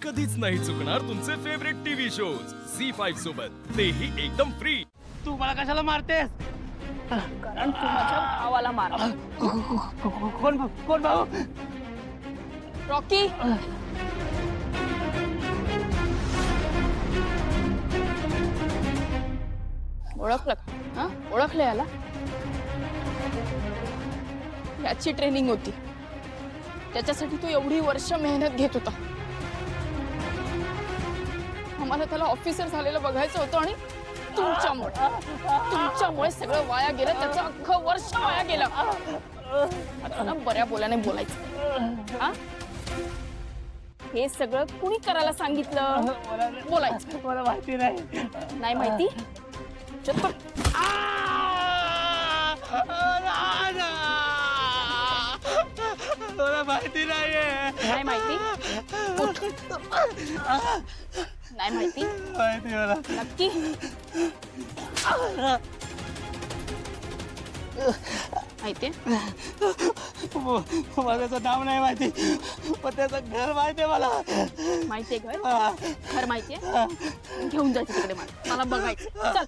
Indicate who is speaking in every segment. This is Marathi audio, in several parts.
Speaker 1: कधीच नाही चुकणार तुमचे फेवरेट टीव्ही शोज झी5 सोबत, तेही एकदम फ्री.
Speaker 2: तू मला कशाला मारतेस?
Speaker 3: कारण तू माझ्या भावाला मारला.
Speaker 2: कोण भाऊ?
Speaker 3: रॉकी, ओळखलं का? हा, ओळखलं याला? याची ट्रेनिंग होती, त्याच्यासाठी तू एवढी वर्ष मेहनत घेत होता. आम्हाला त्याला ऑफिसर झालेलं बघायचं होतं आणि तुमच्यामुळे सगळं वाया गेलं. त्याचं अख्खं वर्ष वाया गेलं. आता ना बऱ्या बोलाने बोलायचं. हा, हे सगळं कुणी करायला सांगितलं? बोलायचं.
Speaker 2: मला माहिती नाही.
Speaker 3: नाही माहिती? चल
Speaker 2: मला माहिती नाहीये.
Speaker 3: नाही माहिती? उठ. नाही माहिती?
Speaker 2: माहिती मला.
Speaker 3: नक्की? माहितीये?
Speaker 2: मला त्याचं नाव नाही माहिती, पण त्याचं घर माहितीये मला.
Speaker 3: माहितीये घर? घर माहितीये? घेऊन जायचं तिकडे. मला बघायचं. चल.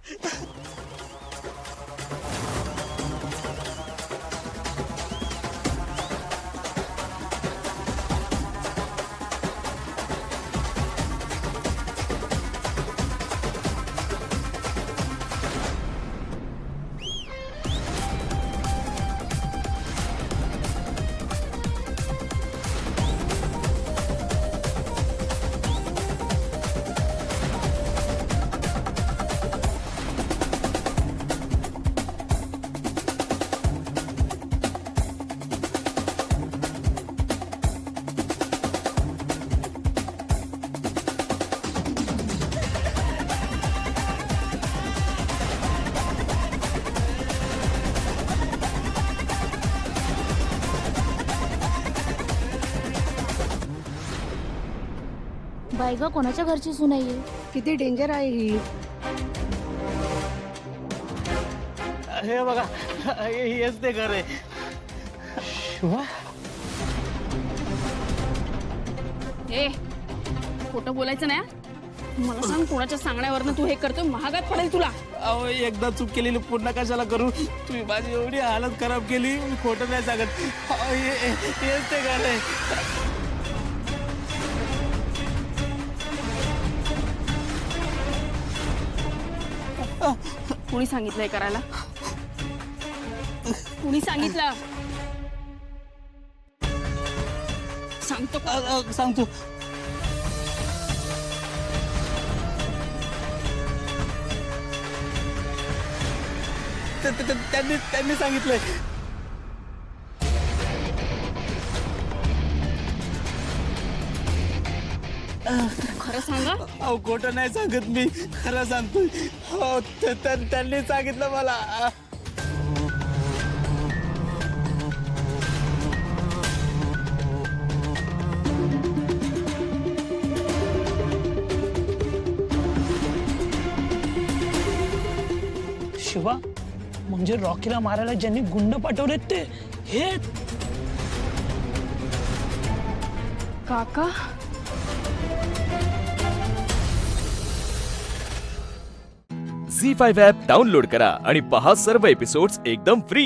Speaker 4: बायगा कोणाच्या घरची सून आहे?
Speaker 5: किती डेंजर आहे ही.
Speaker 2: हे बघा, हेच ते घर आहे. शिवा,
Speaker 3: ए, खोटं बोलायचं नाही. मला सांग, कोणाच्या सांगण्यावरनं तू हे करतोय? महागात पडेल तुला.
Speaker 2: अहो एकदा चूक केलेली पुन्हा कशाला करू? तुम्ही माझी एवढी हालत खराब केली, मी खोटं नाही सांगत. हेच ते घर आहे.
Speaker 3: कुणी सांगितलंय करायला? कुणी सांगितलं? सांगतो का?
Speaker 2: सांगतो. त्यांनी सांगितलंय.
Speaker 3: खरं सांगा.
Speaker 2: अहो खोटं नाही सांगत मी, खरं सांगतोय. हो, त्यांनी सांगितलं मला. शिवा, म्हणजे रॉकीला मारायला ज्यांनी गुंड पाठवलेत ते हे
Speaker 3: काका?
Speaker 1: झी5 ॲप डाउनलोड करा आणि पहा सर्व एपिसोड्स एकदम फ्री.